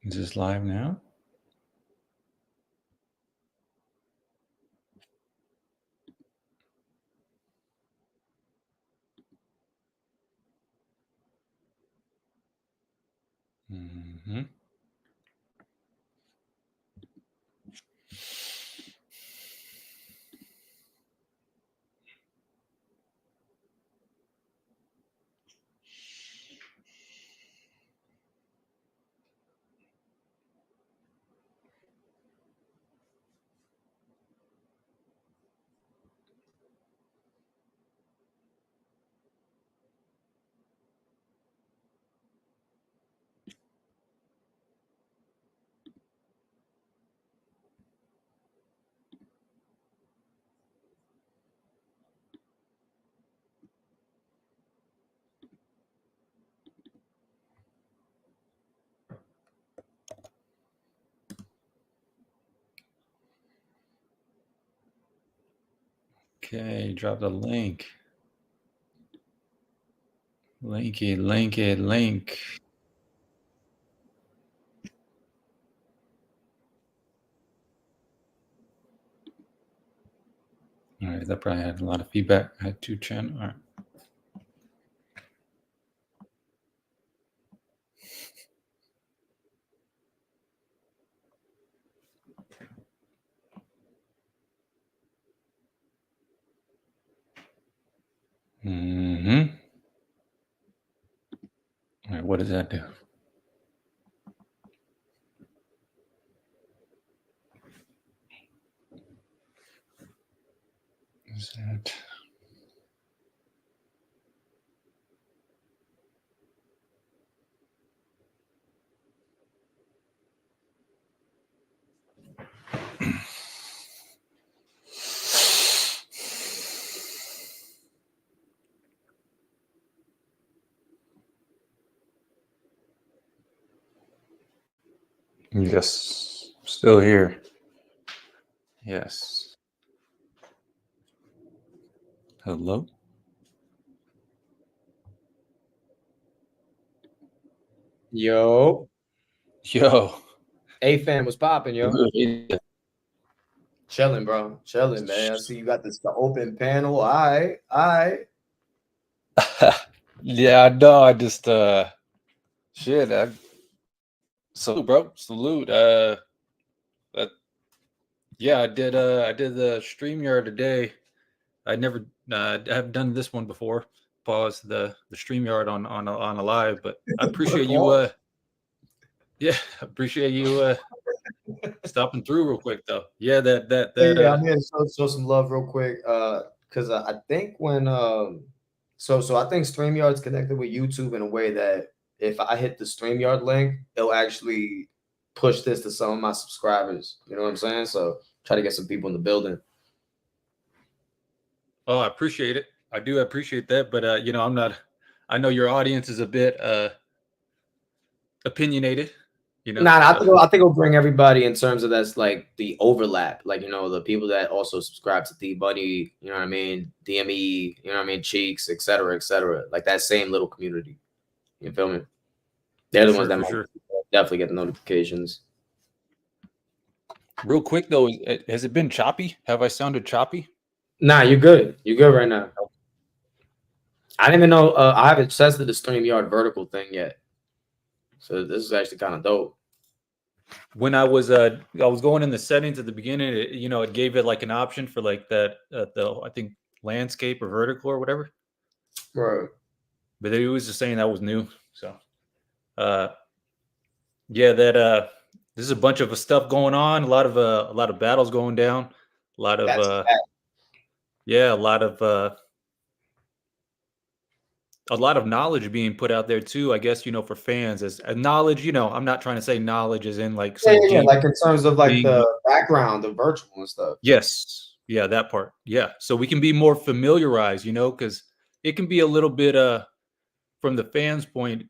Is this live now? Mm-hmm. Okay, drop the link. Link it. All right, that probably had a lot of feedback. I had 2 channels. All right. Mm-hmm. All right, what does that do? Is that... Yes, still here. Yes. Hello? Yo. Yo. A-Fan was popping, yo. Chilling, bro. Chilling, man. I see you got the open panel. All right. Yeah, no, I just shit. Salute, bro. Salute. Yeah, I did the StreamYard today. I never I haven't done this one before. Pause the StreamYard on a live, but I appreciate you yeah, appreciate you stopping through real quick though. Yeah, Yeah, I'm here to show some love real quick. Because I think when so I think StreamYard's connected with YouTube in a way that if I hit the StreamYard link, it'll actually push this to some of my subscribers. You know what I'm saying? So try to get some people in the building. Oh, I appreciate it. I do appreciate that, but I know your audience is a bit opinionated, Nah, I think so. I think it'll bring everybody in terms of that's like the overlap, like the people that also subscribe to D Buddy, you know what I mean, DME, you know what I mean, Cheeks, etc., etc. Like that same little community. You feel me? They're the ones that might definitely get the notifications. Real quick though, has it been choppy? Have I sounded choppy? Nah, you're good. You're good right now. I didn't even know I haven't tested the StreamYard vertical thing yet, so this is actually kind of dope. When I was going in the settings at the beginning, it gave it like an option for like that the I think landscape or vertical or whatever. Right. But it was just saying that was new. So yeah, this is a bunch of stuff going on, a lot of battles going down, a lot of a lot of knowledge being put out there too, I guess, for fans as knowledge, I'm not trying to say knowledge as in like some deep like in terms of like thing, the background of virtual and stuff. yes. Yeah, that part. Yeah. So we can be more familiarized, because it can be a little bit from the fans' point,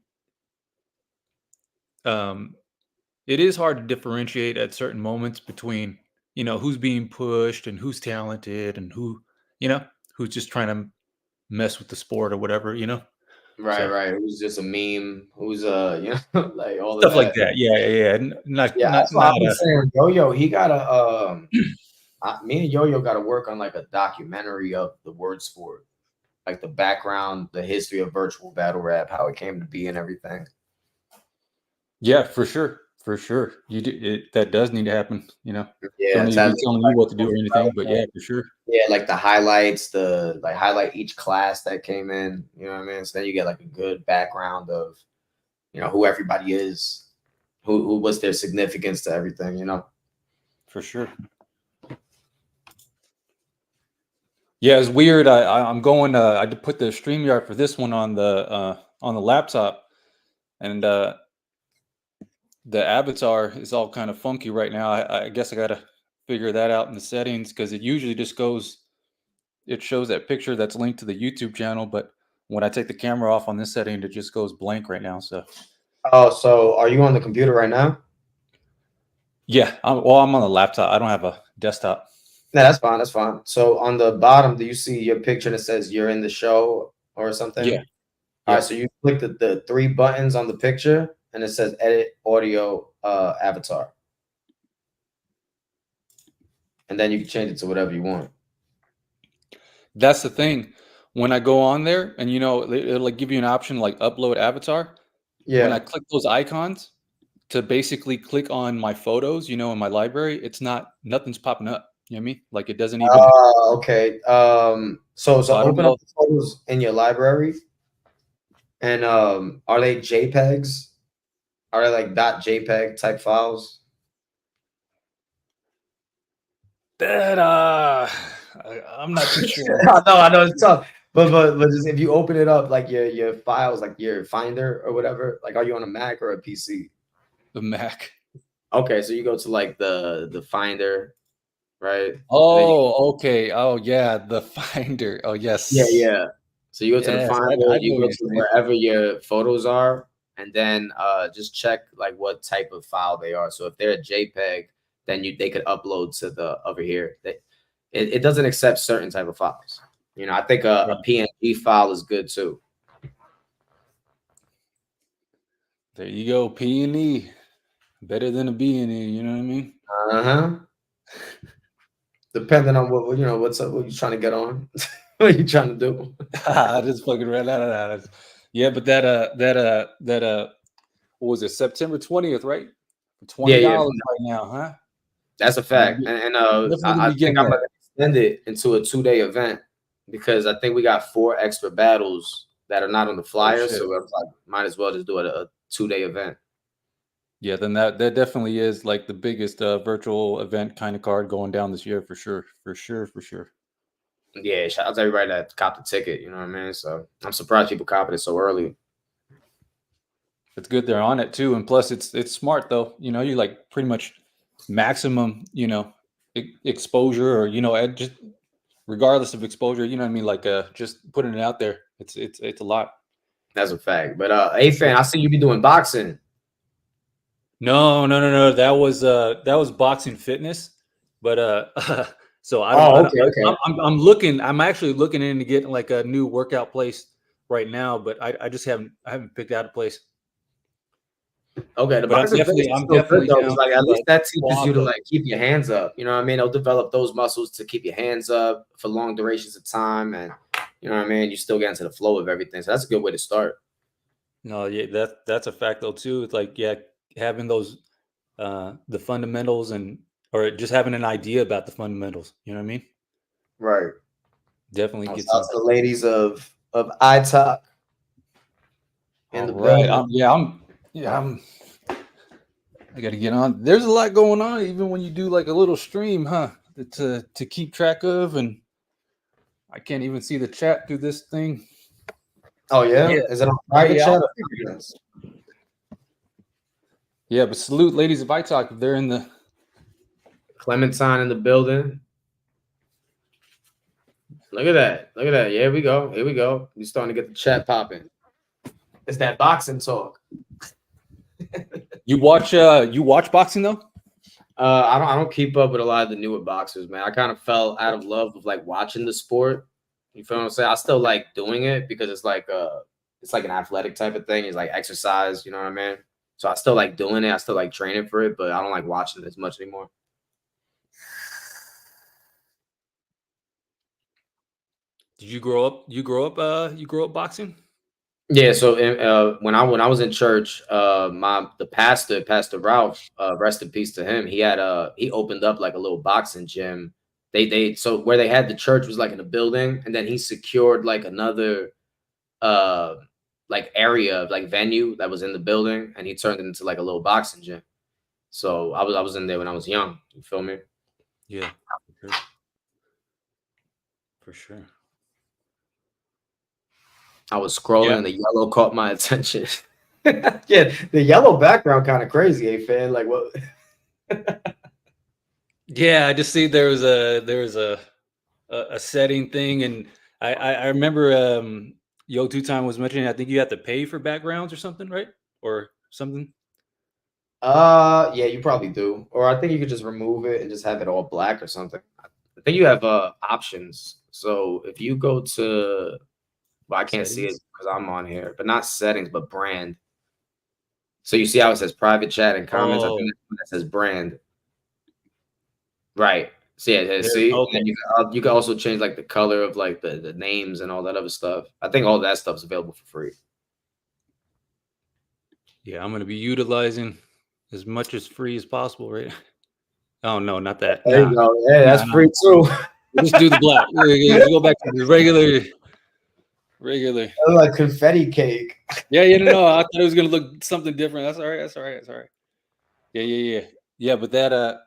it is hard to differentiate at certain moments between, who's being pushed and who's talented and who's just trying to mess with the sport or whatever. Right, So right. It was just a meme. Who's like all of stuff like that. that. Yeah, yeah, yeah. Not Yeah, not that's what I've not been saying. Yo, he gotta me and Yo gotta work on like a documentary of the word sport, like the background, the history of virtual battle rap, how it came to be and everything. yeah, for sure. For sure. You do it, that does need to happen, you know. Don't Yeah, need to to have be like, telling you what to do or anything, but yeah, for sure. yeah, like the highlights, the like highlight each class that came in. You know what I mean? So then you get like a good background of who everybody is, who was their significance to everything. For sure. Yeah, it's weird. I'm going. I did put the StreamYard for this one on the laptop, and the avatar is all kind of funky right now. I guess I gotta figure that out in the settings because it usually just goes. It shows that picture that's linked to the YouTube channel, but when I take the camera off on this setting, it just goes blank right now. So Oh, so are you on the computer right now? yeah, I'm on the laptop. I don't have a desktop. No, that's fine. That's fine. So on the bottom, do you see your picture that says you're in the show or something? Yeah. All right. Yep. So you click the three buttons on the picture, and it says edit audio avatar, and then you can change it to whatever you want. That's the thing. When I go on there and it'll like give you an option like upload avatar. When I Yeah. click those icons to basically click on my photos, in my library, nothing's popping up. You know what I mean? Like it doesn't even. Okay. So So I don't open up know. the photos in your library, and are they JPEGs? Are they like .jpeg type files? That I'm not too sure. I know it's tough. But just if you open it up, like your files, like your Finder or whatever, like are you on a Mac or a PC? The Mac. Okay, so you go to like the Finder, right? And then Oh, okay. Oh, yeah, the Finder. Oh, yes. yeah. So you go to the Yes, Finder, I know you what go you're to saying. wherever your photos are, and then just check like what type of file they are. So if they're a JPEG, then they could upload to the over here. It doesn't accept certain type of files. I think a Right. PNG file is good too. There you go. P and E. Better than a B and E, you know what I mean? Uh-huh. Depending on what's up, what you trying to get on, what you trying to do. I just fucking ran out of that. Yeah, but what was it? September 20th, right? Yeah, yeah, $20 right now, huh? that's a I'm gonna fact. be And definitely gonna I be think getting I'm that. gonna extend it into a 2-day event because I think we got 4 extra battles that are not on the Oh flyer. shit. So I was like, might as well just do it a 2-day event. Yeah, then that definitely is like the biggest virtual event kind of card going down this year for sure. For sure, for sure. Yeah, shout out to everybody that copped the ticket. You know what I mean? So I'm surprised people copped it so early. It's good they're on it too, and plus it's smart though. You like pretty much maximum, exposure or just regardless of exposure. You know what I mean? Like just putting it out there. It's a lot That's a fact. But for hey, fan, sure. I see you be doing boxing. No, no, no, no. That was boxing fitness, but so I don't. Oh, I don't. okay, okay. I'm looking. I'm actually looking into getting like a new workout place right now, but I just haven't picked out a place. Okay, the But I'm boxing fitness definitely is I'm still good definitely though, because down like to at least like that teaches you squat to though. like keep your hands up. You know what I mean? It'll develop those muscles to keep your hands up for long durations of time, and you know what I mean. You still get into the flow of everything, so that's a good way to start. No, yeah, that's a fact though too. It's like yeah, having those the fundamentals and or just having an idea about the fundamentals. You know what I mean? Right. Definitely Shout get out some. to the ladies of iTalk in All the right. building. I'm I got to get on. There's a lot going on, even when you do like a little stream, huh? To keep track of, and I can't even see the chat through this thing. Oh yeah, Yeah, is it on yeah, private yeah. chat? I think it is. Yeah, but salute, ladies of iTalk, if they're in the. Clementine in the building. Look at that. Look at that. Yeah, here we go. Here we go. We're starting to get the chat popping. It's that boxing talk. You watch boxing though? I don't keep up with a lot of the newer boxers, man. I kind of fell out of love with like watching the sport. You feel what I'm saying? I still like doing it because it's like it's like an athletic type of thing. It's like exercise, you know what I mean? So I still like doing it. I still like training for it, but I don't like watching it as much anymore. Did you grow up? You grow up? You grow up boxing? Yeah, so when I was in church, the Pastor Ralph, rest in peace to him. He opened up like a little boxing gym. So where they had the church was like in a building, and then he secured like another like area, like venue that was in the building, and he turned it into like a little boxing gym. So I was in there when I was young. You feel me? Yeah, for sure. I was scrolling Yeah. and the yellow caught my attention. Yeah, the yellow background kind of crazy, fan. Like what? Yeah, I just see there was a setting thing, and I remember Yo Two Time was mentioning. I think you have to pay for backgrounds or something, right? Or something. Yeah, you probably do. Or I think you could just remove it and just have it all black or something. I think you have options. So if you go to, well, I can't see it Settings? because I'm on here, but not settings, but brand. So you see how it says private chat and comments? I think Oh, that says brand. Right. So yeah, there. see, Okay. and you can also change like the color of like the names and all that other stuff. I think all that stuff's available for free. Yeah, I'm gonna be utilizing as much as free as possible, right? Oh no, not that. There you Nah, go. Hey, that's nah. free too. We'll just do the black. We'll go back to the regular. Like confetti cake. Yeah, no. I thought it was gonna look something different. That's all right. That's all right. That's all right. Yeah. But that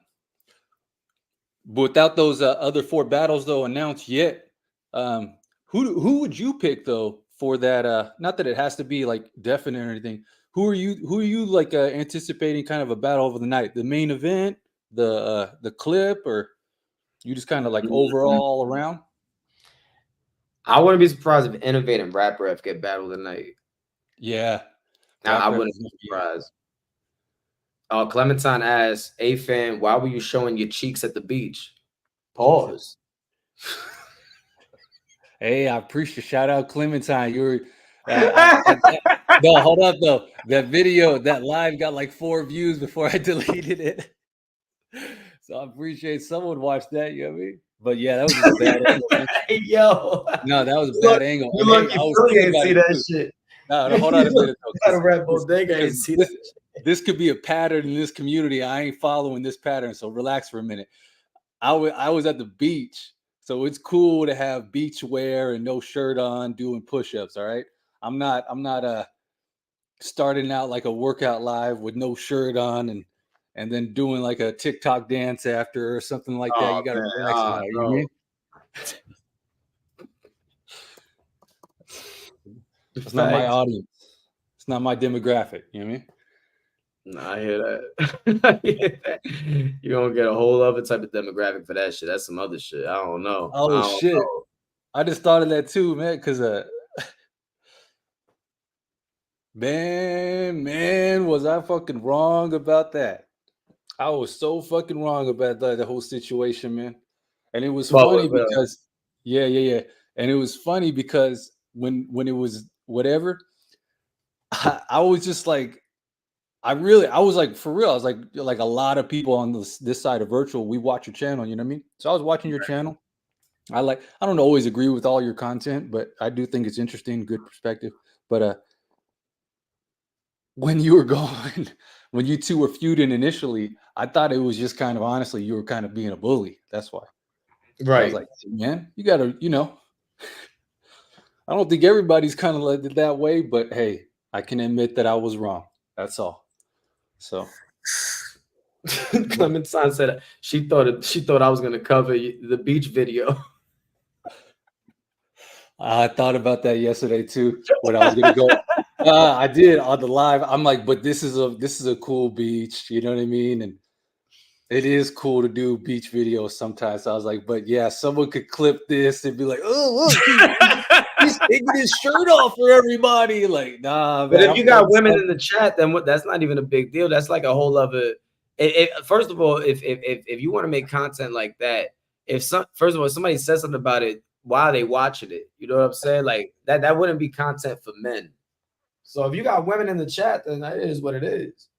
but without those other 4 battles though announced yet, who would you pick though for that? Not that it has to be like definite or anything. Who are you like anticipating kind of a battle over the night? The main event, the clip, or you just kind of like overall all around? I wouldn't be surprised if Innovate and Rap Ref get battle tonight. Yeah, I Rap Ref wouldn't is be gonna be. surprised. Clementine asks, "A fan, why were you showing your cheeks at the beach?" Pause. Hey, I appreciate shout out Clementine. You were no, hold up though. That video, that live got like 4 views before I deleted it. So I appreciate someone watched that, you know what I mean? But yeah, that was just a bad angle, man. Yo, No, that was a bad angle. you And hey, lucky I was Philly thinking ain't about see it that too. shit. No, hold on a minute though, Gotta rap Bodega ain't see that shit. this could be a pattern in this community. I ain't following this pattern, so relax for a minute. I was at the beach, so it's cool to have beach wear and no shirt on, doing push-ups. All right, I'm not starting out like a workout live with no shirt on and then doing like a TikTok dance after or something like that. Oh You got to man, relax now. You know what I no. mean? It's not my audience. It's not my demographic. You know what I mean? Nah, I hear that. I hear that. You don't get a whole other type of demographic for that shit. That's some other shit. I don't know. Oh shit! I just thought of that too, man. Because man, was I fucking wrong about that? I was so fucking wrong about the whole situation, man. And it was funny because yeah. And it was funny because when it was whatever, I was just like, I was like, for real. I was like a lot of people on this side of virtual, we watch your channel, you know what I mean? So I was watching your channel. I don't always agree with all your content, but I do think it's interesting, good perspective. But when you were going, when you two were feuding initially, I thought it was just kind of honestly, you were kind of being a bully. That's why. Right. I was like, man, you gotta, I don't think everybody's kind of like that way, but hey, I can admit that I was wrong. That's all. So Clementine said she thought I was gonna cover the beach video. I thought about that yesterday too when I was gonna go. I did on the live. I'm like, but this is a cool beach, you know what I mean? And it is cool to do beach videos sometimes. So I was like, but yeah, someone could clip this and be like, oh look, he's taking his shirt off for everybody. Like, nah, man. But if you got women in the chat, then that's not even a big deal. That's like a whole other. First of all, if you want to make content like that, first of all, somebody says something about it, why are they watching it? You know what I'm saying? Like that wouldn't be content for men. So if you got women in the chat, then that is what it is.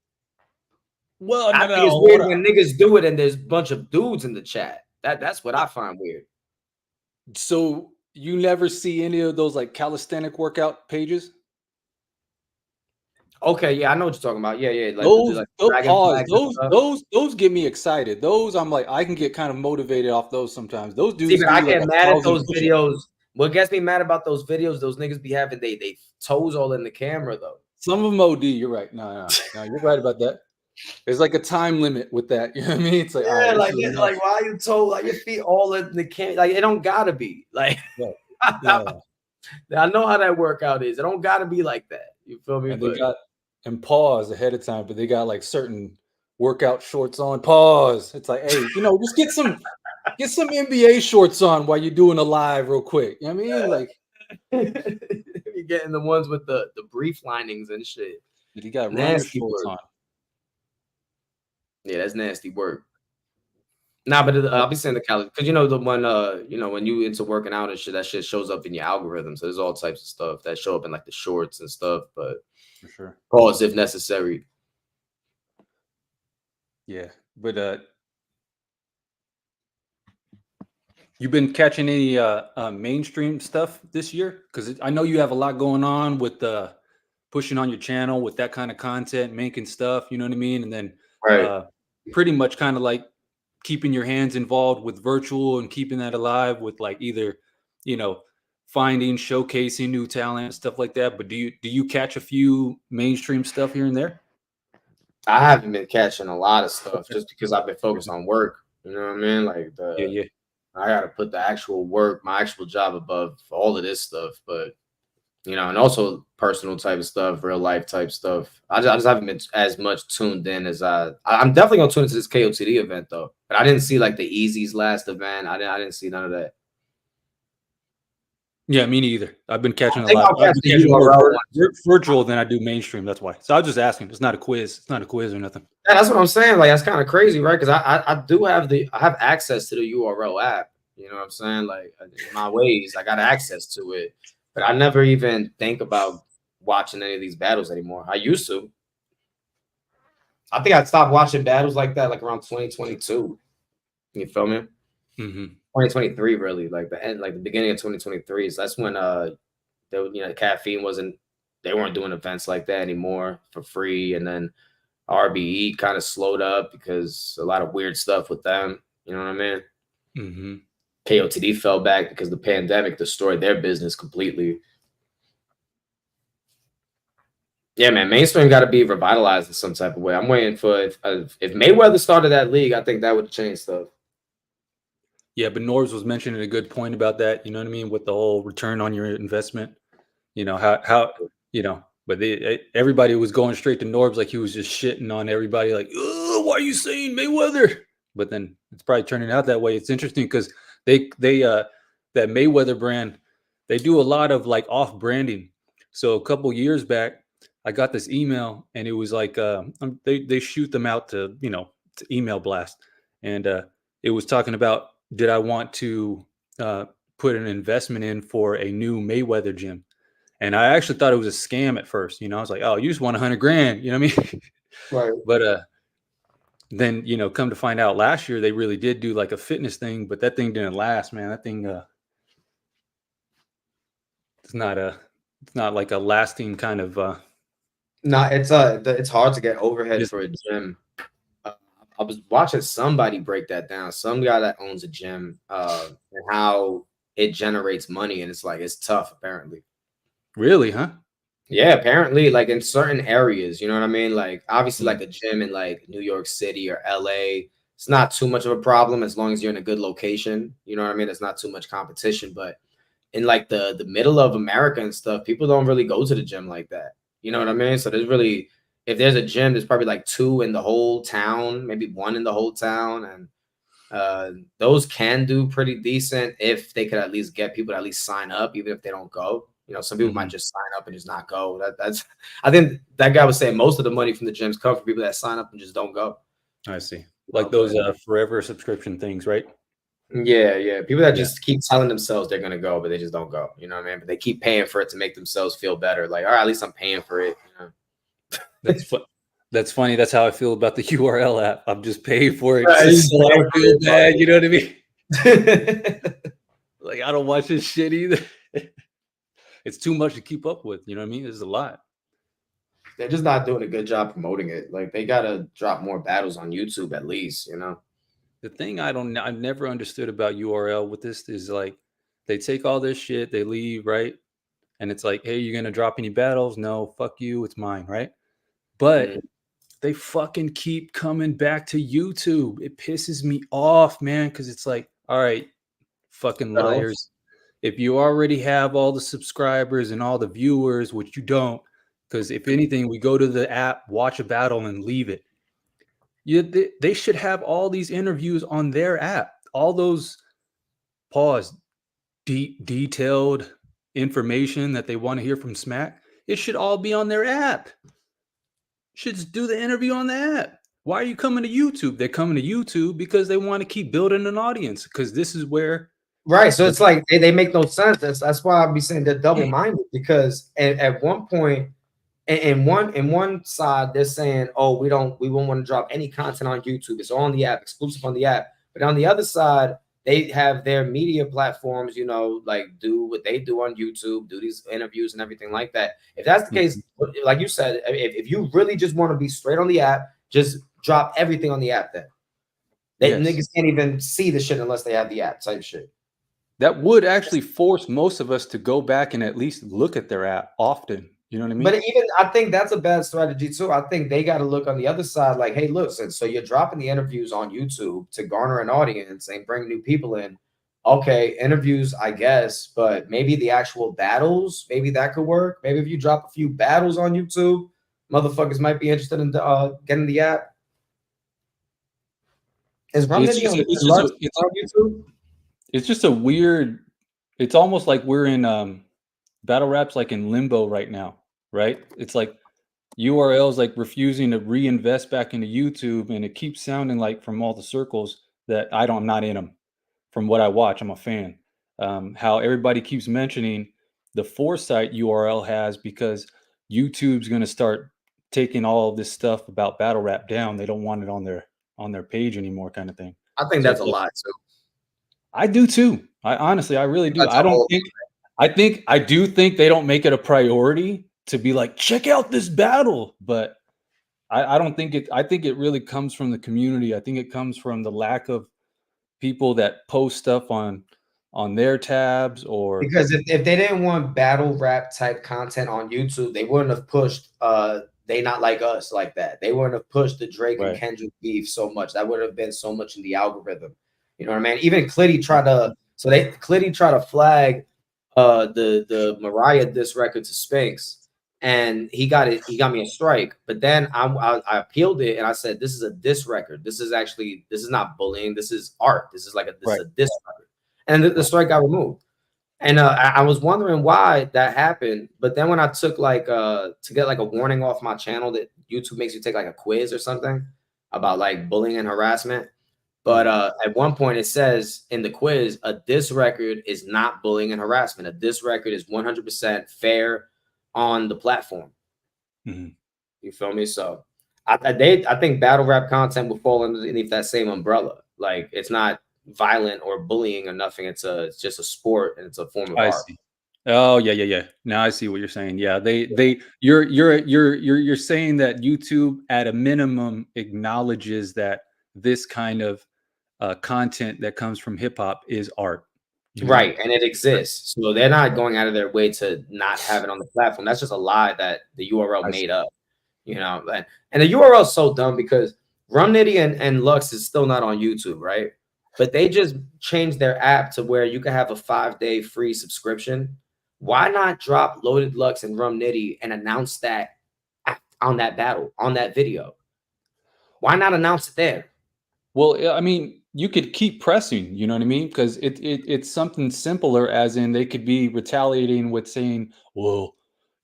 Well, I think it's weird when niggas do it and there's a bunch of dudes in the chat. That's what I find weird. So you never see any of those like calisthenic workout pages? Okay, yeah, I know what you're talking about. Yeah, yeah. Like, those get me excited. Those I'm like, I can get kind of motivated off those sometimes. Those dudes. See, but I like get mad at those videos. What gets me mad about those videos, those niggas be having they toes all in the camera though. Some of them OD. You're right. No, you're right about that. There's like a time limit with that. You know what I mean? It's like, yeah, like why are you told like your feet all in the camera? Like it don't gotta be like. Yeah. I know how that workout is. It don't gotta be like that. You feel me? And they got and pause ahead of time, but they got like certain workout shorts on. Pause. It's like, hey, just get some NBA shorts on while you're doing a live real quick. You know what I mean? Like you're getting the ones with the brief linings and shit. You got nasty shorts on. Yeah, that's nasty work. Nah, but I'll be saying the calories because the one when you into working out and shit, that shit shows up in your algorithm. So there's all types of stuff that show up in like the shorts and stuff. But for sure, pause if necessary. Yeah, but you been catching any mainstream stuff this year? Because I know you have a lot going on with pushing on your channel with that kind of content, making stuff. You know what I mean? And then pretty much kind of like keeping your hands involved with virtual and keeping that alive with like either finding, showcasing new talent, stuff like that. But do you catch a few mainstream stuff here and there? I haven't been catching a lot of stuff just because I've been focused on work. You know what I mean? Like I gotta put the actual work, my actual job above all of this stuff. But and also personal type of stuff, real life type stuff. I just haven't been as much tuned in as I'm definitely gonna tune into this KOTD event though. But I didn't see like the Easy's last event. I didn't see none of that. Yeah, me neither. I've been catching a lot. I've been catching more virtual than I do mainstream. That's why. So I was just asking. It's not a quiz. It's not a quiz or nothing. Yeah, that's what I'm saying. Like that's kind of crazy, right? Because I do have I have access to the URL app. You know what I'm saying? Like in my ways, I got access to it. But I never even think about watching any of these battles anymore. I used to. I think I stopped watching battles like that like around 2022. You feel me? Mm-hmm. 2023, really, like the end, like the beginning of 2023. So that's when Caffeine they weren't doing events like that anymore for free. And then RBE kind of slowed up because a lot of weird stuff with them. You know what I mean? Mm-hmm. KOTD fell back because the pandemic destroyed their business completely. Yeah, man, mainstream got to be revitalized in some type of way. I'm waiting for if Mayweather started that league, I think that would change stuff. Yeah, but Norbs was mentioning a good point about that. You know what I mean? With the whole return on your investment. But everybody was going straight to Norbs like he was just shitting on everybody. Like, oh, why are you saying Mayweather? But then it's probably turning out that way. It's interesting because they that Mayweather brand, they do a lot of like off branding. So a couple years back, I got this email and it was like they shoot them out to email blast, and it was talking about, did I want to put an investment in for a new Mayweather gym? And I actually thought it was a scam at first. I was like, oh, you just want $100,000. You know what I mean? Right. But then come to find out, last year they really did do like a fitness thing, but that thing didn't last, man. That thing it's not like a lasting kind of it's hard to get overhead for a gym. I was watching somebody break that down. Some guy that owns a gym and how it generates money, and it's tough apparently. Really, huh? Yeah, apparently, like in certain areas, you know what I mean? Like obviously, like a gym in like New York City or LA, it's not too much of a problem as long as you're in a good location. You know what I mean? There's not too much competition. But in like the middle of America and stuff, people don't really go to the gym like that. You know what I mean? So if there's a gym, there's probably like 2 in the whole town, maybe 1 in the whole town, and those can do pretty decent if they could at least get people to at least sign up, even if they don't go. Some people might just sign up and just not go. I think that guy was saying most of the money from the gyms come from people that sign up and just don't go. I see. Like those forever subscription things, right? Yeah. People that Yeah. just keep telling themselves they're gonna go, but they just don't go. You know what I mean? But they keep paying for it to make themselves feel better. Like, all right, at least I'm paying for it. You know? That's funny. That's how I feel about the URL app. I'm just paying for it Right, just just so I paying don't for feel it, bad. You know what I mean? bro. Like I don't watch this shit either. It's too much to keep up with. You know what I mean? There's a lot. They're just not doing a good job promoting it. Like they gotta drop more battles on YouTube at least. You know? The thing I've never understood about URL with this is like they take all this shit, they leave, right? And it's like, hey, you're gonna drop any battles? No, fuck you, it's mine, right? But Mm. they fucking keep coming back to YouTube. It pisses me off, man, because it's like, all right, fucking liars. If you already have all the subscribers and all the viewers, which you don't, because if anything, we go to the app, watch a battle, and leave it. They should have all these interviews on their app. All those pause, deep, detailed information that they want to hear from Smack. It should all be on their app. Should just do the interview on the app. Why are you coming to YouTube? They're coming to YouTube because they want to keep building an audience. Because this is where Right. So the it's like they make no sense. That's why I'll be saying they're double-minded because at one point, in one side, they're saying, oh, we won't want to drop any content on YouTube. It's on the app, exclusive on the app. But on the other side, they have their media platforms, you know, like do what they do on YouTube, do these interviews and everything like that. If that's the case, like you said, if you really just want to be straight on the app, just drop everything on the app then. They niggas can't even see the shit unless they have the app type shit. that would actually force most of us to go back and at least look at their app often. You know what I mean? But even I think that's a bad strategy too. I think they got to look on the other side, like, hey, look, so you're dropping the interviews on YouTube to garner an audience and bring new people in. Okay, interviews, I guess, but maybe the actual battles, maybe that could work. Maybe if you drop a few battles on YouTube, motherfuckers might be interested in getting the app. Is It's Rumnitty just on a, it's just Lux a, it's on YouTube? it's just a weird. It's almost like we're in battle raps like in limbo right now, right? It's like URLs like refusing to reinvest back into YouTube, and it keeps sounding like from all the circles that I'm not in them. From what I watch, I'm a fan. How everybody keeps mentioning the foresight URL has because YouTube's going to start taking all of this stuff about battle rap down. They don't want it on their page anymore, kind of thing. I think So that's it's a like, lie too. I do too. I honestly, I really do. That's a whole. I do think they don't make it a priority to be like, check out this battle. But I don't think it, I think it really comes from the community. I think it comes from the lack of people that post stuff on their tabs or Because if they didn't want battle rap type content on YouTube, they wouldn't have pushed They Not Like Us like that. They wouldn't have pushed the Drake and right. Kendrick beef so much. That would have been so much in the algorithm. You know what I mean? Even Clitty tried to Clitty tried to flag the Mariah diss record to Spinks, and he got me a strike. But then I appealed it and I said, this is a diss record. This is not bullying. This is art. This is Right. a diss record. And the strike got removed. And I was wondering why that happened. But then when I took to get like a warning off my channel that YouTube makes you take like a quiz or something about like bullying and harassment. But at one point it says in the quiz, a diss record is not bullying and harassment. A diss record is 100% fair on the platform. Mm-hmm. You feel me? So I think battle rap content will fall underneath that same umbrella. Like it's not violent or bullying or nothing. It's just a sport and it's a form of I art. see. Oh yeah. Now I see what you're saying. Yeah, you're saying that YouTube at a minimum acknowledges that this kind of content that comes from hip hop is art. You know? Right, and it exists. So they're not going out of their way to not have it on the platform. That's just a lie that the URL I made see. up. You know, and the URL is so dumb because Rum Nitty and Lux is still not on YouTube, right? But they just changed their app to where you can have a 5-day free subscription. Why not drop Loaded Lux and Rum Nitty and announce that on that battle, on that video? Why not announce it there? Well, I mean, you could keep pressing, you know what I mean? Because it's something simpler, as in they could be retaliating with saying, well,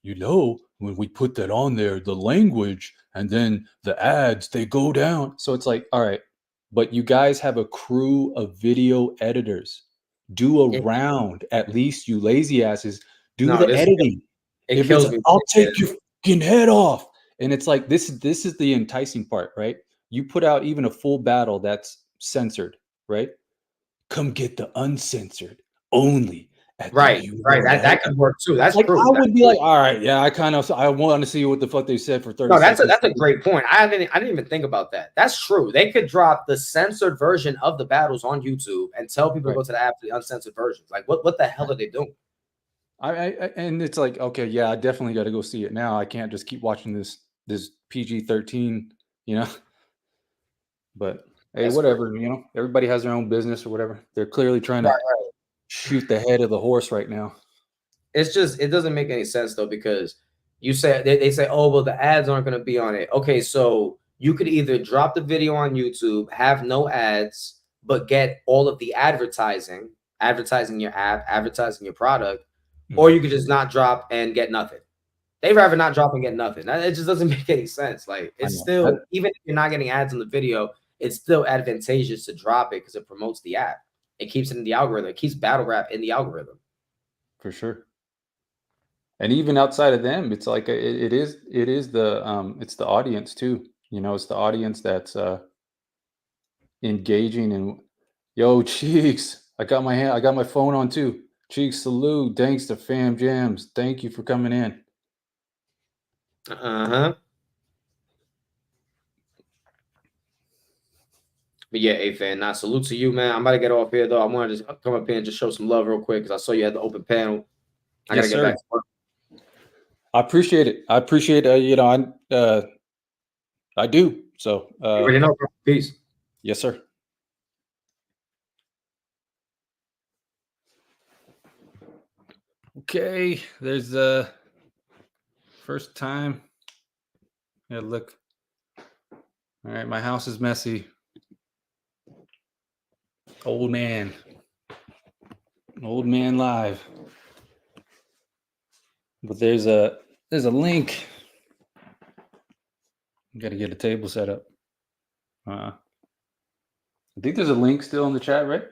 when we put that on there, the language and then the ads, they go down. So it's like, all right, but you guys have a crew of video editors. Do a It, round, at least, you lazy asses. Do no, the this editing. it If it's, kills me. I'll take your fucking head off. And it's like, this is the enticing part, right? You put out even a full battle that's censored, right? Come get the uncensored only at the Right, right. That URL. could work too. That's Like, true. I That's would be true. like, all right, yeah, I want to see what the fuck they said for 30 No, seconds. that's a great point. I didn't even think about that. That's true. They could drop the censored version of the battles on YouTube and tell people to Right. go to the app for the uncensored versions. Like, what the hell are they doing? And it's like, okay, yeah, I definitely got to go see it now. I can't just keep watching this PG-13, you know. But hey, That's crazy. whatever, you know. Everybody has their own business or whatever. They're clearly trying to Right. shoot the head of the horse right now. It's just it doesn't make any sense though because you say they say, oh well, the ads aren't going to be on it. Okay, so you could either drop the video on YouTube, have no ads, but get all of the advertising your app, advertising your product, or you could just not drop and get nothing. They'd rather not drop and get nothing. It just doesn't make any sense. Like I it's know. still, even if you're not getting ads on the video, it's still advantageous to drop it because it promotes the app. It keeps it in the algorithm. It keeps battle rap in the algorithm. For sure. And even outside of them, it's like it is the it's the audience too. You know, it's the audience that's engaging and yo, Cheeks, I got my phone on too. Cheeks, salute. Thanks to Fam Jams. Thank you for coming in. Uh-huh. But yeah, A-Fan, now salute to you, man. I'm about to get off here, though. I want to just come up here and just show some love real quick because I saw you had the open panel. I got to Yes, get sir. back to work. I appreciate it. I appreciate you know, I do. So You already know, bro. Peace. yes, sir. Okay, there's the first time. Yeah, look. All right, my house is messy. Old man live. But there's a link. Got to get a table set up. I think there's a link still in the chat, right?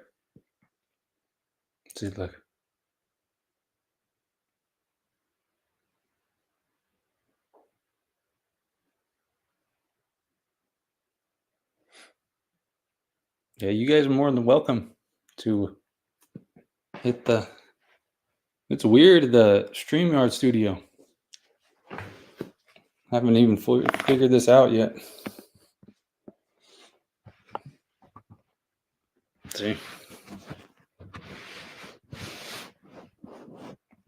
Let's see, look. Yeah, you guys are more than welcome to hit the. It's weird, the StreamYard studio. Haven't even figured this out yet. Let's see.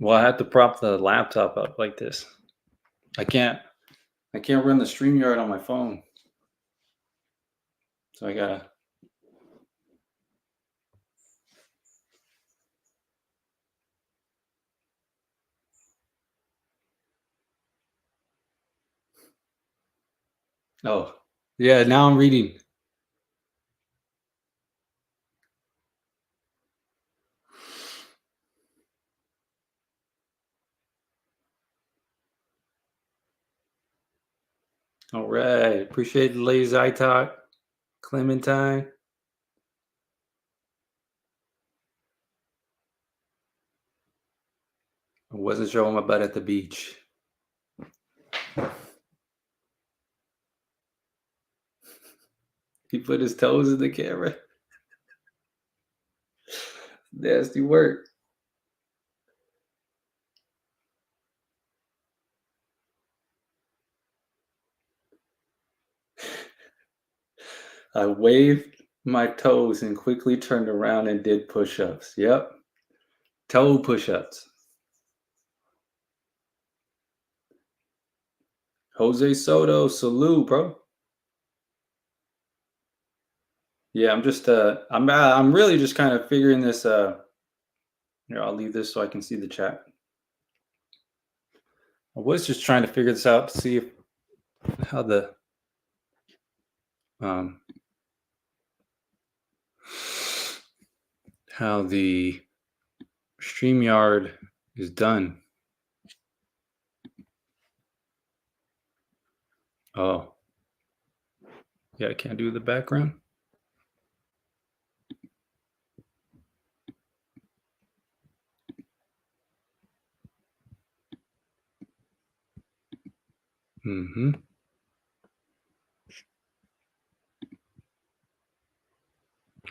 Well, I have to prop the laptop up like this. I can't run the StreamYard on my phone. So I gotta. Oh, yeah, now I'm reading. All right. Appreciate the lazy eye talk. Clementine. I wasn't showing my butt at the beach. He put his toes in the camera. Nasty work. I waved my toes and quickly turned around and did push-ups. Yep. Toe push-ups. Jose Soto, salute, bro. Yeah, I'm just I'm really just kind of figuring this here, I'll leave this so I can see the chat. I was just trying to figure this out to see if how the how the StreamYard is done. Oh. Yeah, I can't do the background. Mm-hmm.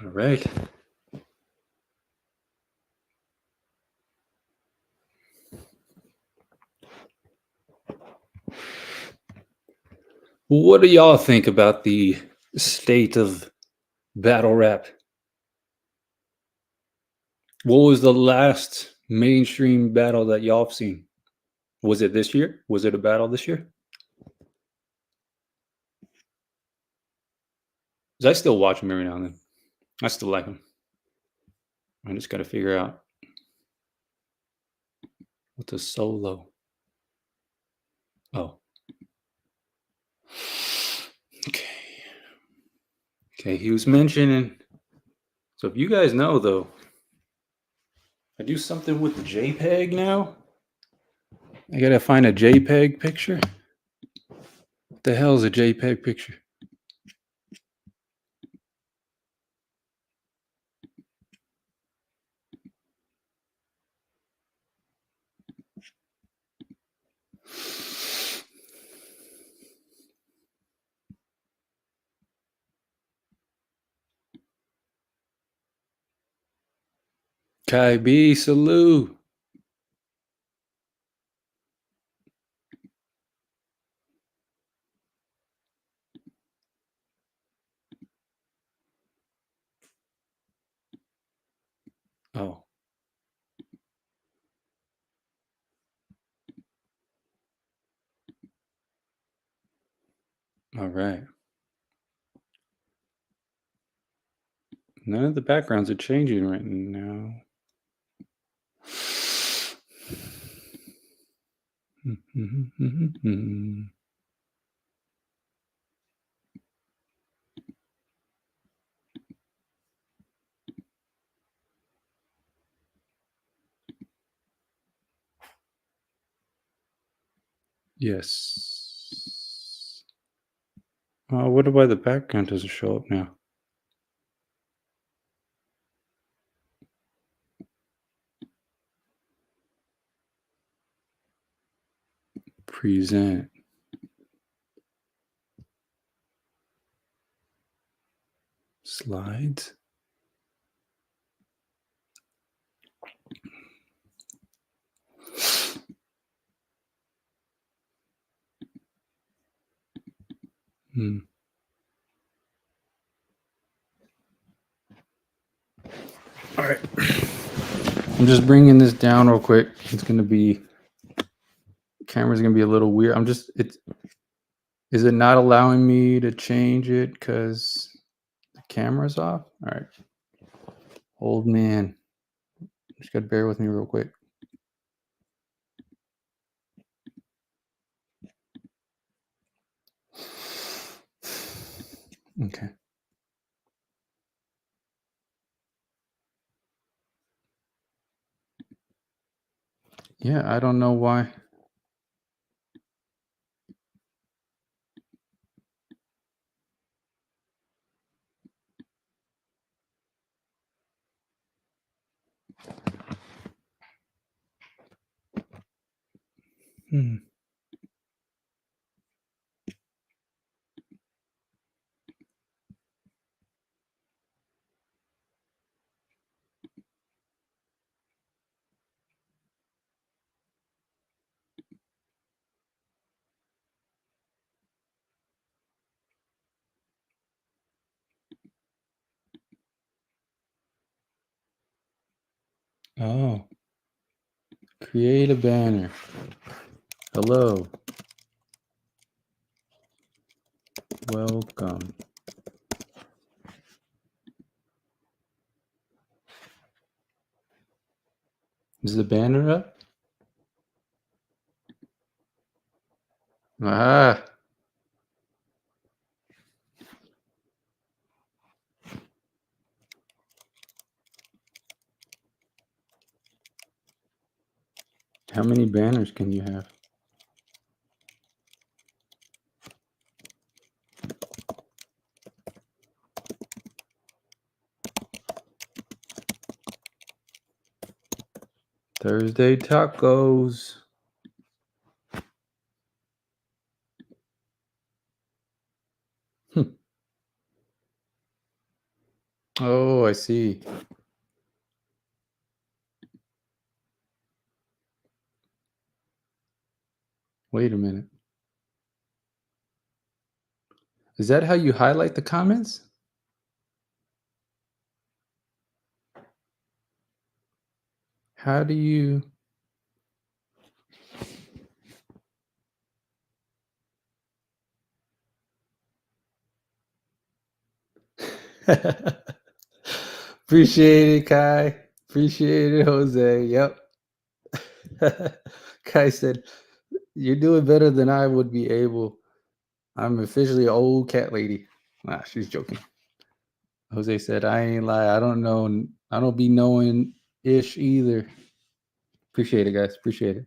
All right. What do y'all think about the state of battle rap? What was the last mainstream battle that y'all have seen? Was it this year? Was it a battle this year? 'Cause I still watch them every now and then. I still like them. I just got to figure out what's a solo. Oh, okay. Okay, he was mentioning. So if you guys know though, I do something with the JPEG now. I gotta find a JPEG picture. What the hell is a JPEG picture? Kai B, salute. Oh, all right. None of the backgrounds are changing right now. Yes. I wonder why the background doesn't show up now. Present. Slides. Hmm. All right. I'm just bringing this down real quick. It's going to be, camera's going to be a little weird. Is it not allowing me to change it because the camera's off? All right. Old man. Just got to bear with me real quick. Okay. Yeah, I don't know why. Hmm. Oh, create a banner. Hello. Welcome. Is the banner up? Ah. How many banners can you have? Thursday tacos. I see. Wait a minute. Is that how you highlight the comments? How do you Appreciate it, Kai. Appreciate it, Jose. Yep. Kai said, "You're doing better than I would be able. I'm officially an old cat lady." Nah, she's joking. Jose said, "I ain't lie. I don't know. I don't be knowing ish either." Appreciate it, guys. Appreciate it.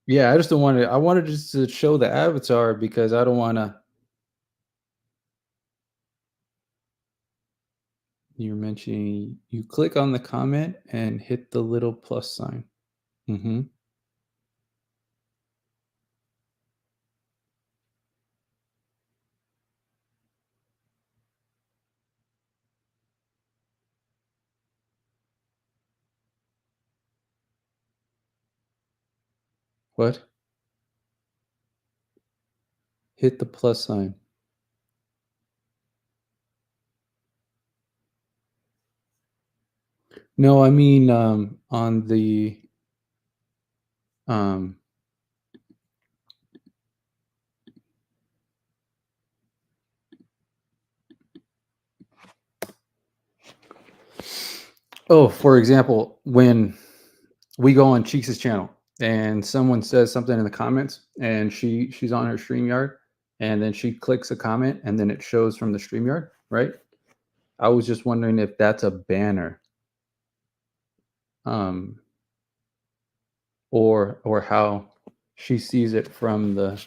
Yeah, I just don't want to. I wanted just to show the avatar because I don't want to. You're mentioning you click on the comment and hit the little plus sign. Mm-hmm. What? Hit the plus sign. No, I mean on the um oh, for example, when we go on Cheeks' channel and someone says something in the comments and she's on her StreamYard and then she clicks a comment and then it shows from the StreamYard, right? I was just wondering if that's a banner. Or how she sees it from the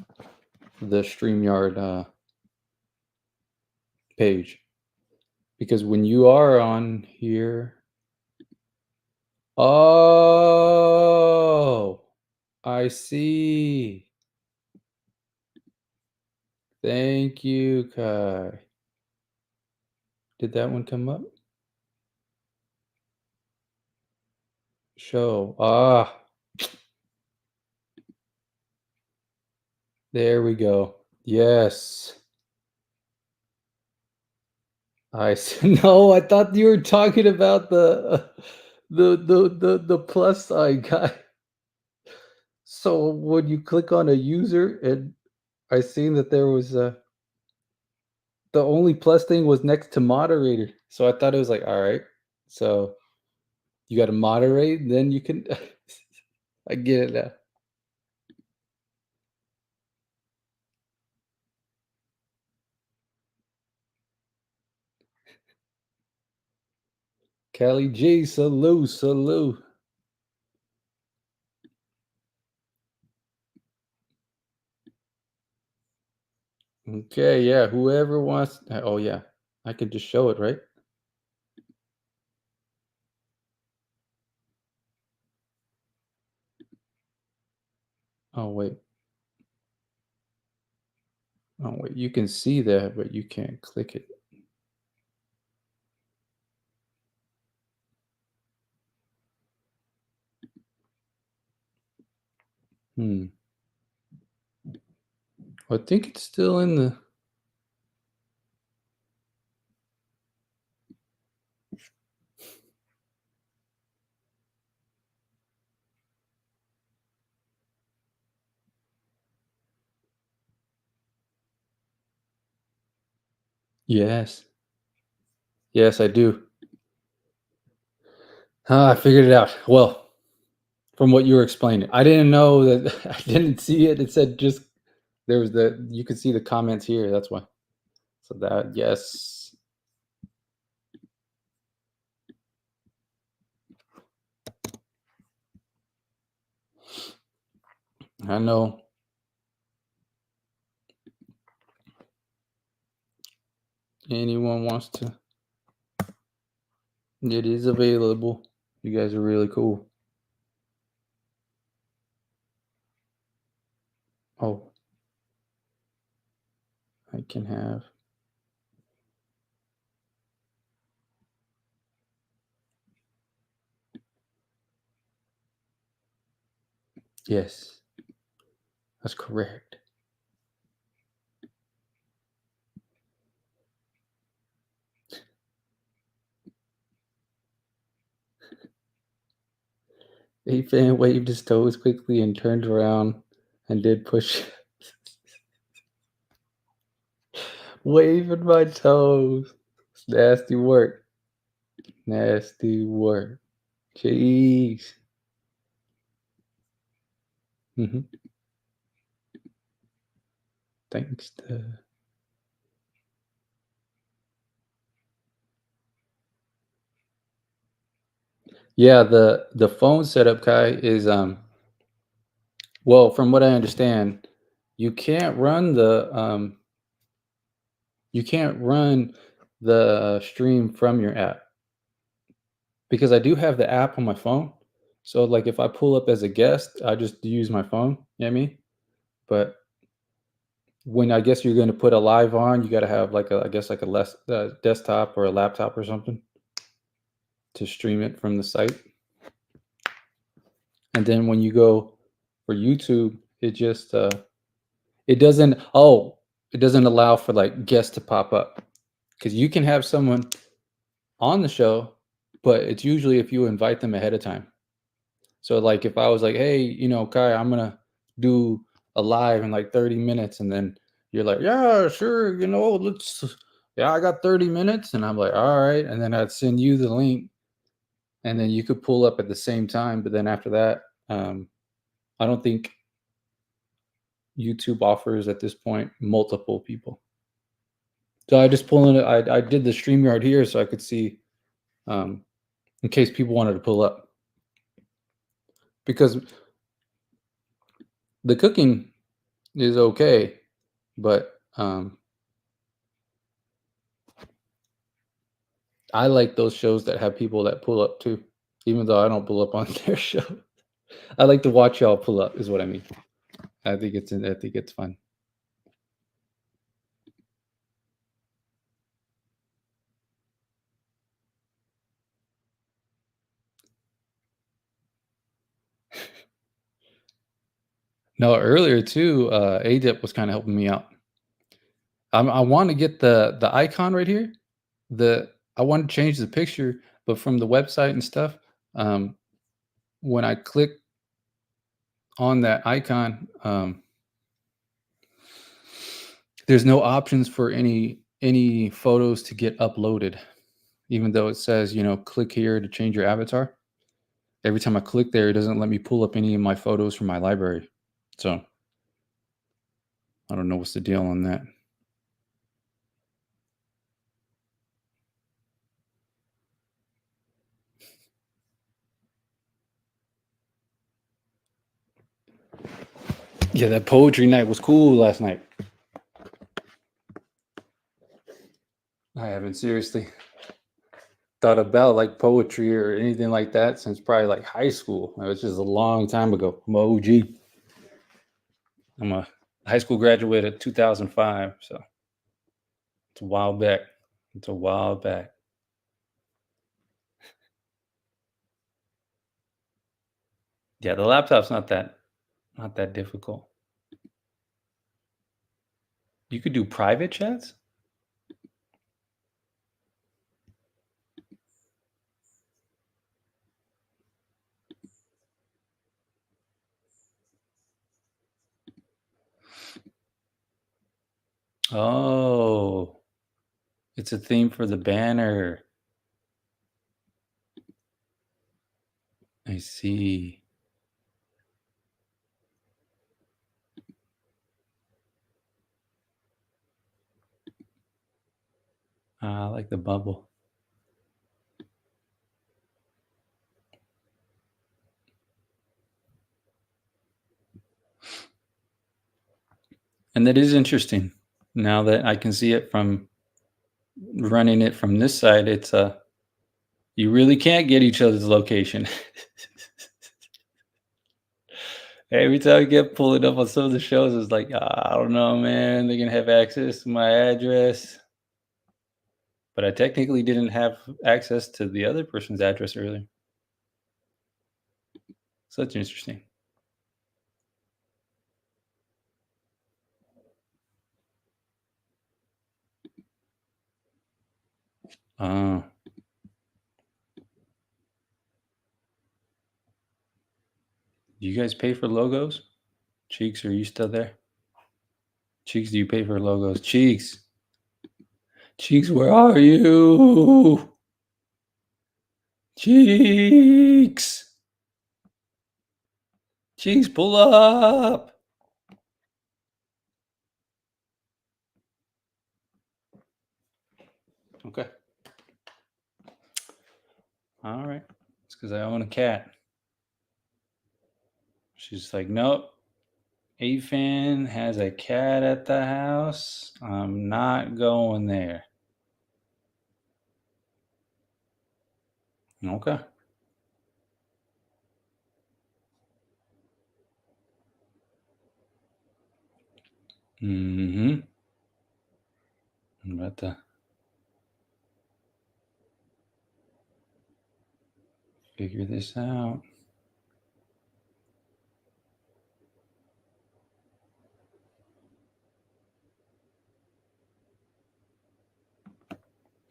StreamYard page. Because when you are on here, oh, I see. Thank you, Kai. Did that one come up? Show. There we go. Yes. I see. No, I thought you were talking about the plus sign guy. So when you click on a user, and I seen that there was the only plus thing was next to moderator. So I thought it was like, all right, so you got to moderate, then you can. I get it now. Kelly G, salute. Okay, yeah. Whoever wants. Oh yeah, I could just show it, right? Oh wait. Oh wait. You can see that, but you can't click it. I think it's still in the. Yes. Yes, I do. I figured it out. Well, from what you were explaining, I didn't know that. I didn't see it. It said just there was you could see the comments here. That's why. So that yes. I know. Anyone wants to. It is available. You guys are really cool. Oh. I can have. Yes, that's correct. A fan waved his toes quickly and turned around and did push. Waving my toes. It's nasty work. Nasty work. Jeez. hmm Thanks to. Yeah, the phone setup, Kai, is well, from what I understand, you can't run the stream from your app, because I do have the app on my phone. So like if I pull up as a guest, I just use my phone, you know what I mean? But when I guess you're going to put a live on, you got to have like a, I guess like a less desktop or a laptop or something to stream it from the site. And then when you go for YouTube, it just it doesn't allow for like guests to pop up, because you can have someone on the show, but it's usually if you invite them ahead of time. So like if I was like, hey, Kai, I'm gonna do a live in like 30 minutes, and then you're like, yeah, sure, yeah, I got 30 minutes, and I'm like, all right, and then I'd send you the link, and then you could pull up at the same time. But then after that, I don't think YouTube offers at this point multiple people. So I just pull in it. I did the StreamYard here so I could see, in case people wanted to pull up, because the cooking is okay, but I like those shows that have people that pull up too, even though I don't pull up on their show. I like to watch y'all pull up, is what I mean. I think it's fun. No, earlier too, ADIP was kind of helping me out. I want to get the icon right here. I want to change the picture, but from the website and stuff, when I click on that icon, there's no options for any photos to get uploaded, even though it says, click here to change your avatar. Every time I click there, it doesn't let me pull up any of my photos from my library. So I don't know what's the deal on that. Yeah, that poetry night was cool last night. I haven't seriously thought about like poetry or anything like that since probably like high school. It was just a long time ago. I'm a OG. I'm a high school graduate in 2005, so it's a while back. It's a while back. Yeah, the laptop's not that difficult. You could do private chats? Oh, it's a theme for the banner. I see. I like the bubble. And that is interesting. Now that I can see it from running it from this side, it's you really can't get each other's location. Every time I get pulling up on some of the shows, it's like, I don't know, man. They're gonna have access to my address. But I technically didn't have access to the other person's address earlier. So that's interesting. Do you guys pay for logos? Cheeks, are you still there? Cheeks, do you pay for logos? Cheeks, where are you? Cheeks, pull up. Okay. All right. It's because I own a cat. She's like, nope. AFan has a cat at the house. I'm not going there. Okay. I'm about to figure this out.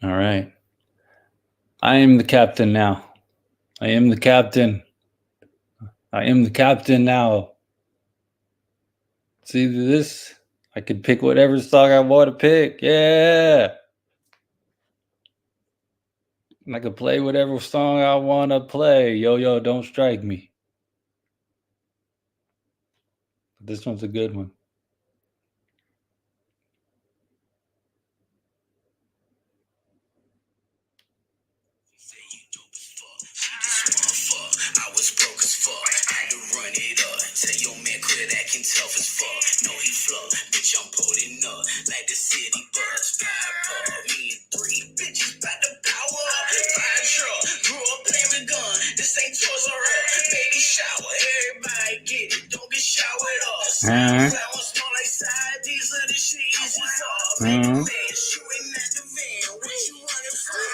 All right. I am the captain now. I am the captain now. It's either this. I could pick whatever song I want to pick. Yeah. And I could play whatever song I want to play. Yo, don't strike me. This one's a good one. I was broke as fuck, had to run it up. Tell your man quit acting tough as fuck. No, he fluff, bitch, I'm pulling up like the city bus. Pipe up, me and 3 bitches bout to power up. Fire truck, grew up playing with gun. This ain't Toys R Us. Baby shower, everybody get it, don't get showered up. Flowers smell like side diesel, this shit easy fuck. Baby man, shooting at the van, what you running from?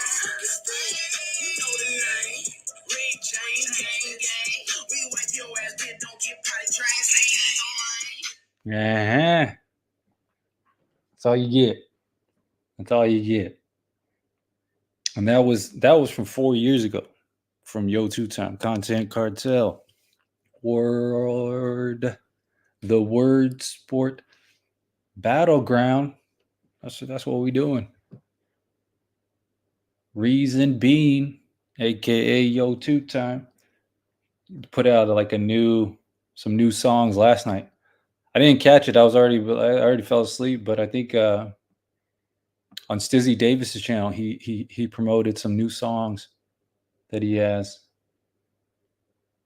You know the name. Red chain, gang, gang. We wipe your ass, bitch, don't get potty trained. Say you ain't Uh-huh. That's all you get. That's all you get. And that was from 4 years ago. From Yo 2 Time. Content Cartel. The Word Sport Battleground. That's what we doing. Reason Being, aka Yo 2 Time, put out like some new songs last night. I didn't catch it. I already fell asleep, but I think on Stizzy Davis's channel, he promoted some new songs that he has.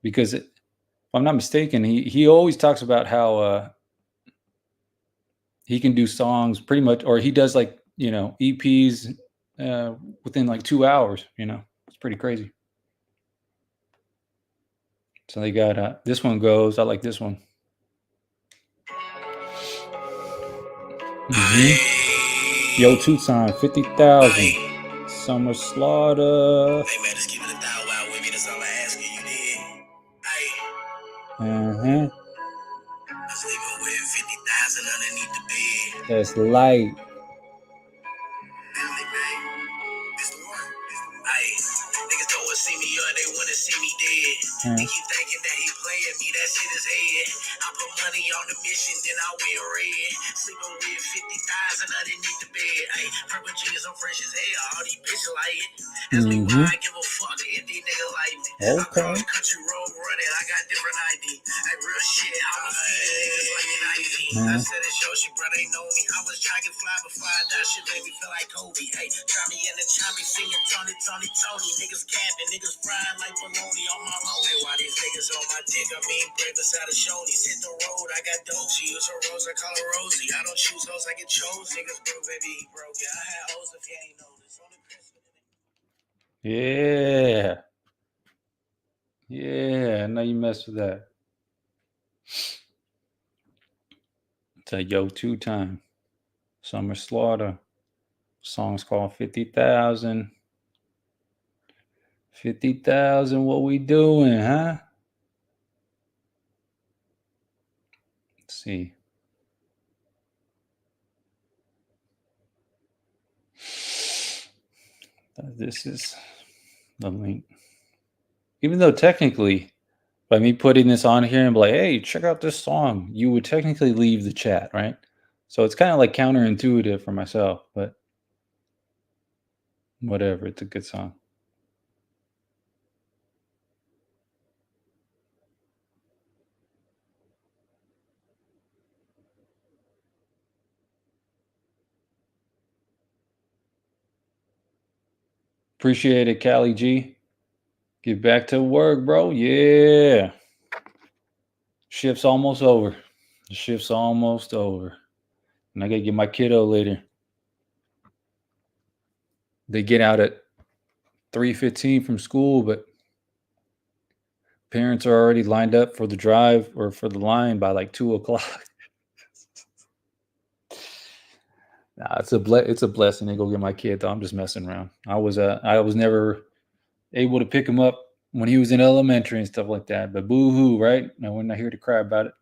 Because if I'm not mistaken, he always talks about how he can do songs pretty much, or he does like, EPs within like 2 hours, It's pretty crazy. So they got this one goes. I like this one. Yo 2 Time, 50,000. Summer Slaughter. Hey man, just keep it a thou wow with me. That's all I ask you. You did. Hey. I was leaving with 50,000 underneath the bed. That's light. Family, man. It's the one. Hey, niggas don't want to see me or they want to see me dead. They keep thinking that he playing me. That shit is head. I put money on the mission, then I wear red. Sleeping with 50,000 underneath the bed. Hey, purple jeans, I'm fresh as hell. All these bitches like it. Ask me why I give a fuck if these niggas like me. I cross country road running. I got different ID. Hey, real shit. I was feeding niggas like an IV. I said it shows you, brother, ain't know me. I was trying to fly before I die. Shit made me feel like Kobe. Hey, try me in the chopper singing Tony. Niggas capping, niggas frying like bologna on my road. Hey, why these niggas on my dick? I mean, break beside the Shoney's. Hit the road, I got dope. She use her rose, I call her Rosie. I don't choose hoes, I get chose. Niggas broke, baby, he broke. Yeah, I had hoes if you ain't noticed. On the Christmas. Yeah. Yeah, I know you mess with that. It's a Yo 2 Time. Summer Slaughter. Song's called 50,000. 50,000, what we doing, huh? Let's see. This is the link. Even though technically, by me putting this on here and be like, hey, check out this song, you would technically leave the chat, right? So it's kind of like counterintuitive for myself, but whatever, it's a good song. Appreciate it, Callie G. Get back to work, bro. Yeah. Shift's almost over. The shift's almost over. And I got to get my kiddo later. They get out at 3:15 from school, but parents are already lined up for the drive or for the line by like 2 o'clock. Nah, it's a blessing to go get my kid, though. I'm just messing around. I was never able to pick him up when he was in elementary and stuff like that. But boo-hoo, right? Now we're not here to cry about it.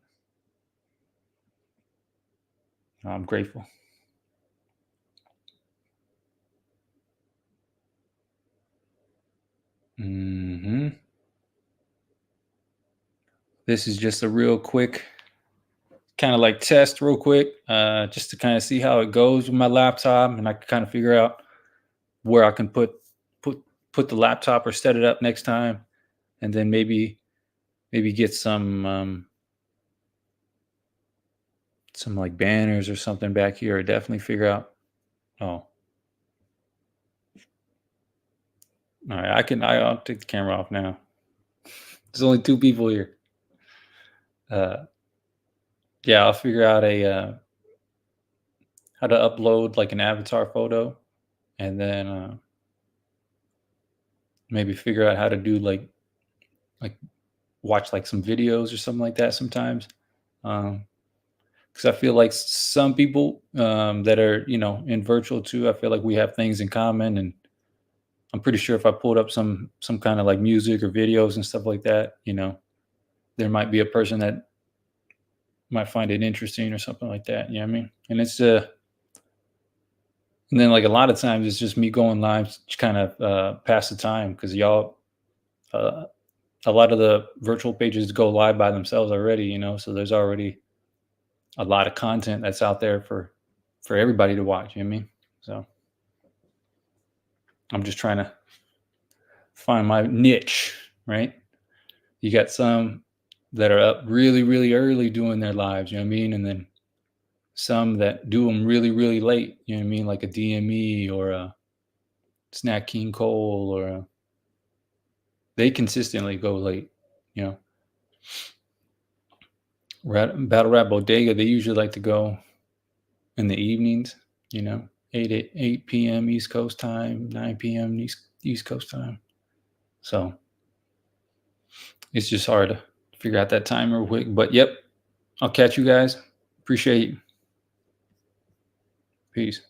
I'm grateful. This is just a real quick kind of like test real quick, just to kind of see how it goes with my laptop, and I can kind of figure out where I can put the laptop or set it up next time, and then maybe get some like banners or something back here, or definitely figure out. Oh, all right, I'll take the camera off now. There's only 2 people here. Yeah, I'll figure out how to upload like an avatar photo, and then maybe figure out how to do like watch like some videos or something like that sometimes. Because I feel like some people that are, in virtual too, I feel like we have things in common, and I'm pretty sure if I pulled up some kind of like music or videos and stuff like that, there might be a person that might find it interesting or something like that. You know what I mean? And it's and then like a lot of times it's just me going live to kind of pass the time, because y'all, a lot of the virtual pages go live by themselves already, so there's already a lot of content that's out there for everybody to watch. You know what I mean? So I'm just trying to find my niche, right? You got some that are up really, really early doing their lives, you know what I mean? And then some that do them really, really late, you know what I mean? Like a DME or a Snack King Cole, or they consistently go late, Battle Rap Bodega, they usually like to go in the evenings, 8 p.m. East Coast time, 9 p.m. East Coast time. So it's just hard to figure out that time real quick. But yep, I'll catch you guys. Appreciate you. Peace.